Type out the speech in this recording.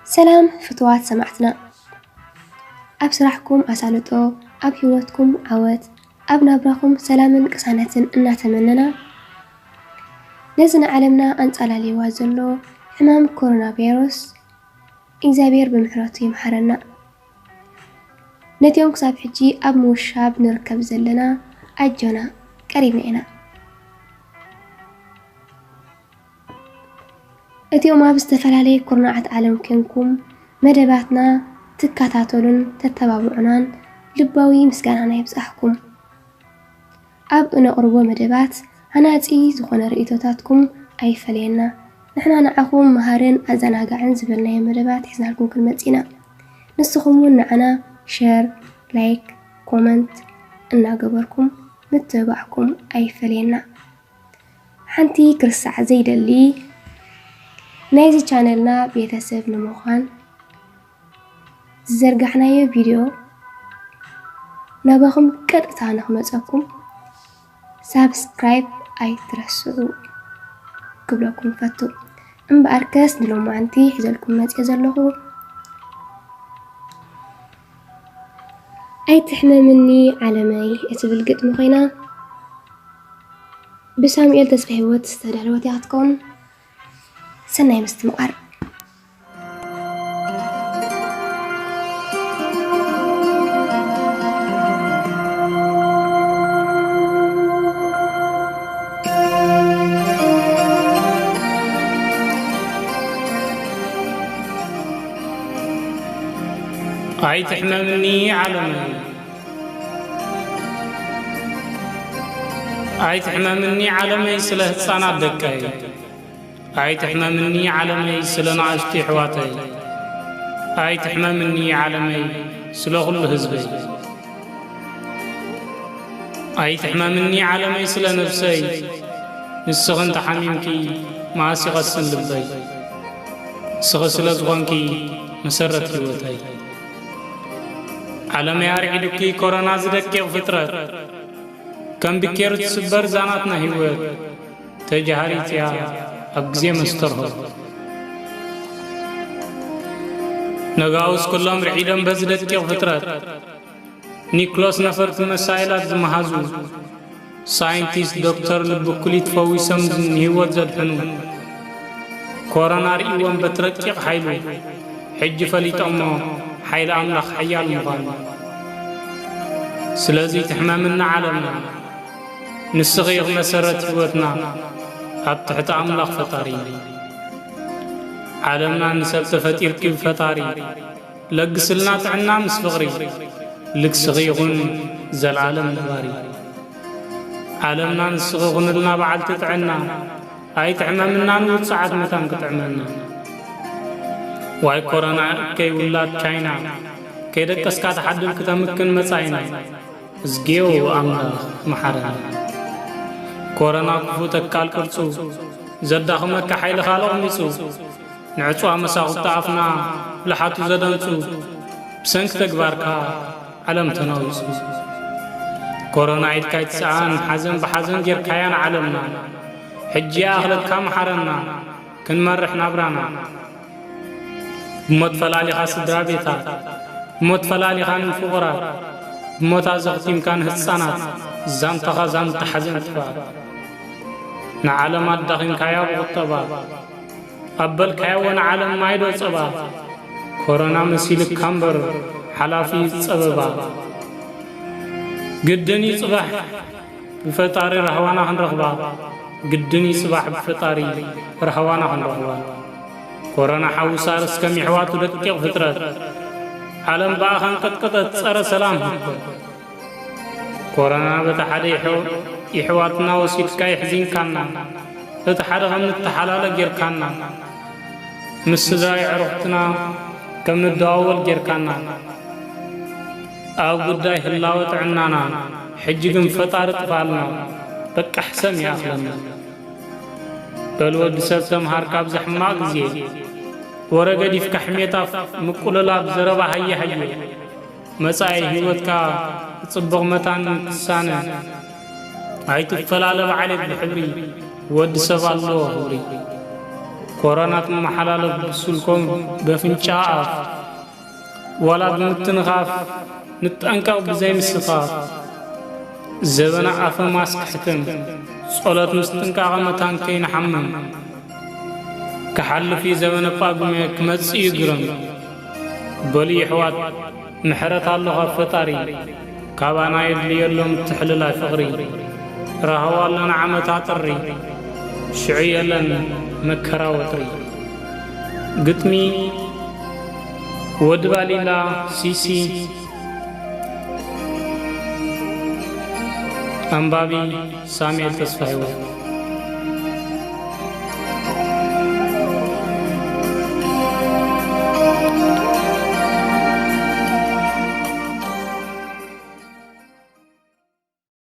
سلام فتوات سمعتنا أبسرحكم أسالتو أب هيوتكم عوات أب نبرخم سلام كسانة إناتمننا نزنا علمنا أنت على ليوازلو حمام كورونا فيروس إنزابير بمحراتي محرنا نتيوم كساب حجي أب موشاب نركب زلنا أجونا قريبنا أتيوم ما بستفعلي كورونا عالم كنكم مدباتنا تكاتاتولن تتبابعنان لباوي مسكانا يبصحكم أب أنا قربو مدبات أنا أتي زخون رئيتوتاتكم أي فلينا نحنا نعقوم مهارين أزناقعن زبلنا مدبات حزنالكم كلمتنا نسخمون معنا شير لايك كومنت إنا قبركم نتبعكم أي فلينا حنتي كرسع زيد اللي نايزي channelنا بيتساب نموخان زرقحنا فيديو نباخم كرتا نخمصكم سابسكرايب أي ترسعوا قبلكم فتو بأركز نلوم عنتي حزلكم ما تيزلغو أي تحمى مني على ماي اتبل قد مخينا بسامي تسبحيوات استدعواتي هتكون سنة مستمقر أي تحمى مني علمي أي تحمى مني علمي سله صنع دكاي أي تحمى مني علمي سله نعشتي حواتي أي تحمى مني علمي سله كل حزبي أي تحمى مني علمي سله نفسي نسخن تحميمكي ما سغسن لبي سغسل زغنكي مسرت حيوتي علم يارعدكي كورونا زدكي وفطرة كم بكيرت سبر زاناتنا هيوت تجهاريتيا أبزي مستره نغاوس كلهم رعيدم بزدكي وفطرة نيكلوس نفرت مسائلات مهازو ساينتيست دكتور لبكليت فويسم هيوت زدحنو كورونا رئيوان بتركيق حيلو حج فليت أمه حيل أملخ حيال مغاني سلازي تحمامنا عالمنا نسغيغ مسرت هوتنا هب تحت أملخ فطاري عالمنا نسب تفتير كيف فطاري لقسلنا تعنا مسفغري لقسغيغن زل عالم نباري عالمنا نسغيغن لنا بعد تتعنا هاي تحمامنا نوت ساعات متان كتعملنا واي كورونا كي ولاد تشاينا كي دكس كات حدل كتمكن مساينا زجيو أمنا محرنا كورونا كفو تكال كرسو زدخم كحيل خالق ميسو نعطوا مساق تعفنا لحاتو زدنسو بسنك تكباركا علم تنويسو كورونا عيد كايت سعان حزن بحزن جير كيان علمنا حجي أخلت كام حرنا كن مرحنا برانا موت فلالي خاص درابيتا موت فلالي خان فقراء موت أزغتيم كان هالسنات زام تخا زام تحزن تفا نعلم الدخين كياب غطبا أبل كيوان عالم مايدو صبا كورونا مسيلك كامبر حلافي صببا قدني صباح بفطاري رهوانا هنرغبا قدني صباح بفطاري رهوانا هنرغبا كورونا حوصار اسكم يحواتو دقيق فترات عالم باخان قد صار سلام كورونا بتحدي يحواتنا وسيد كاي حزين كاننا بتحدي غم التحلال غير كاننا مسداي عرفتنا كم نداول غير كاننا او قداي هلاوت عنانا حجكم فطار طفالنا بك احسن يا اخلنا بلود سبتم هاركاب زحما غزي ورغدي في كحميتا مقللا بزربا هيا هيا مساي هيوتكا تصبغ متان كسانه هاي تفلال عليك بحبري ود سبا الله هوري كورونات محلال بسولكم بفنشاء ولا بمتنغاف نتأنكو بزي مسخاف زبنا عفا ماسك حتم صولات مستنكا غمتان كين حمم كحل في زمن باقمي كمتس يقرم بلي حوات محرت الله فتاري كابانا يدلي اللهم تحللا فغري رهوا لنا عمتا طري شعي لنا مكرا وطري قتمي ودبالي لا سيسي أنبابي سامي التصفيق